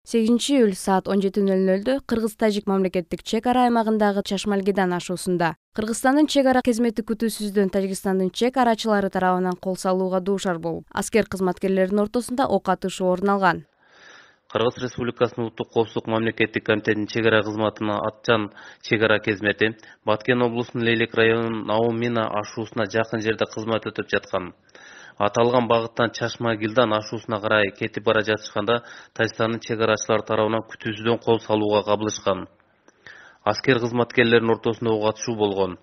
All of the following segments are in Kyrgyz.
8-июль саат 17:00 Кыргыз-Тажик мамлекеттик чек ара аймагындагы Чашмалгидан ашуусунда Кыргызстандын чек ара кызмети күтүүсүздөн Тажикстандын чек арачылары тарабынан кол салууга дуушар болуп, аскер кызматкерлеринин ортосунда ок атышуу орун алган. Кыргыз Республикасынын Улуттук коопсуздук мамлекеттик комитетинин чек ара кызматына Атчан чек ара кызмети Баткен облусунун Лейлек районунун Наумина ашуусуна жакын жерде кызмат өтүп жаткан. Аталган багыттан Чашмагилдан ашуусуна карай кетип бара жатышканда Тажикстандын чек арачылары тарабынан күтүүсүздөн кол салууга кабылышкан. Аскер кызматкерлеринин ортосунда ок атышуу болгон.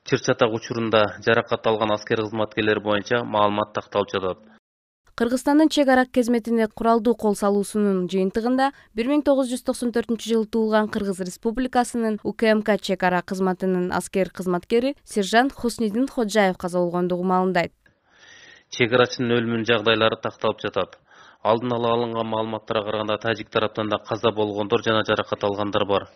Чыр-чатак учурунда жаракат алган аскер кызматкерлери боюнча маалымат такталып жатат. Кыргызстандын чек ара кызметине куралдуу кол салуусунун жыйынтыгында 1994-жылы туулган Кыргыз Республикасынын УКМК чек ара кызматынын аскер кызматкери сержант Хуснидин Ходжаев каза болгондугу маалымдайт. Чек арачынын өлүмүнүн жагдайлары такталып жатат. Алдын ала алынган маалыматтарга караганда тажик тараптан да каза болгондор жана жаракат алгандар бар.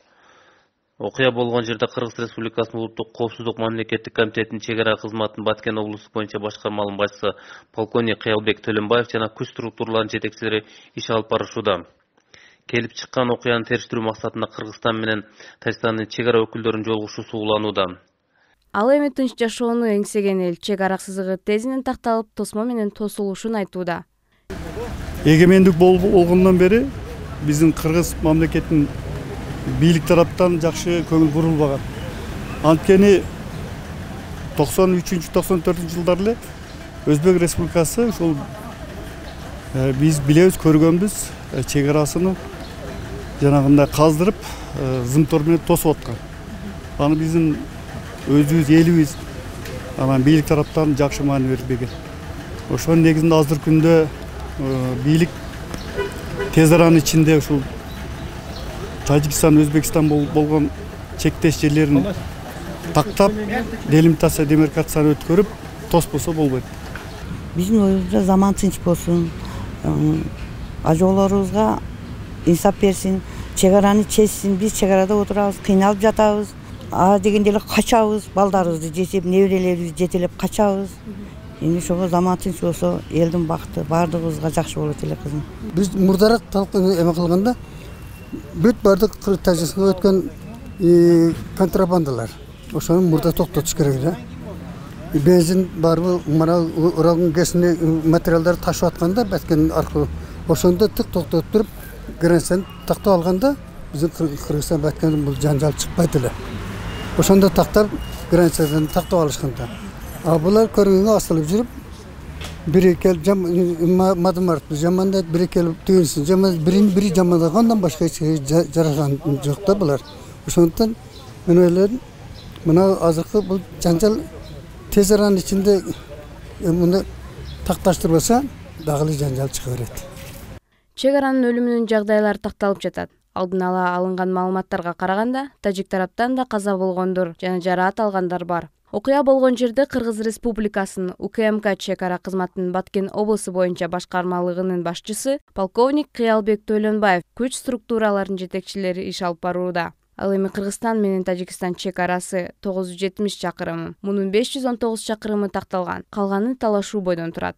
Окуя болгон жерде Кыргыз Республикасынын Улуттук коопсуздук мамлекеттик комитетинин чек ара кызматынын Баткен облусу боюнча башкармалыгынын башчысы полковник Кыялбек Төлөнбаев жана күч структураларынын жетекчилери иш алып барышууда. Келип чыккан окуяны териштирүү максатында Кыргызстан менен Тажикстандын чек ара өкүлдөрүнүн жолугушуусу уланууда. Ал эми тынч жашоону эңсеген эл чек ара сызыгы тезинен такталып, тосмо менен тосулушун айтууда. Эгемендик болгондон бери биздин Кыргыз мамлекетинин бийлик тараптан жакшы көңүл бурулбаган. Анткени 93-94 жылдары эле Өзбек Республикасы ушул биз билебиз, көргөнбүз, чек арасыны жанагындай каздырып, зымтор менен тосуп аткан. Аны биздин өзүбүз, элибиз анан бийлик тараптан жакшы маани бербеген. Ошонун негизинде азыр күндө бийлик тез аранын ичинде ушул Тажикстан, Өзбекстан болгон чектеш жерлерин тактап, делимитация, демаркацияны өткөрүп, тоспосо болбойт. Биздин оюбузда заман тынч болсун, ажоолорубузга инсап берсин, чек араны чечсин, биз чек арада отурабыз, кыйналып жатабыз, дегенде эле качабыз, балдарыбызды жетелеп, неберелерибизди жетелеп качабыз. Эми ошого заман тынч болсо, элдин бакыты баардыгыбызга жакшы болот эле кызым. Биз мурдараак эме кылганда бүт бардык Кыргыз Тажикстанга өткөн контрабандалар. Ошону мурда токтотуш керек эле. Бензин барбы, мына уралган кесине материалдар ташып атканда Баткен аркылуу ошондо тык токтотуп туруп, границаны тактап алганда биздин Кыргызстан Баткен бул жанжал чыкпайт эле. Ошондо тактап границадан тактап алышканда. Булар көргөнгө асылып жүрүп, бири келип мадымарт жамандайт, бири келип түйүнсүн жаман, бири жамандагандан башка эч жараган жок да булар. Ошондон мен ойлойм, мына азыркы бул жанжал тез аранын ичинде муну такташтырбаса, дагы эле жанжал чыга берет. Чек аранын өлүмүнүн жагдайлары такталып жатат. Алдын ала алынган маалыматтарга караганда, тажик тараптан да каза болгондор жана жараат алгандар бар. Окуя болгон жерде Кыргыз Республикасынын УКМК чек ара кызматынын Баткен облусу боюнча башкармалыгынын башчысы полковник Кыялбек Төлөнбаев күч структураларынын жетекчилери иш алып барууда. Ал эми Кыргызстан менен Тажикстан чек арасы 970 чакырым, мунун 519 чакырымы такталган, калганы талашуу бойдон турат.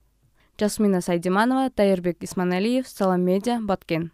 Жасмина Сайдиманова, Тайырбек Исманалиев, Салам Медиа, Баткен.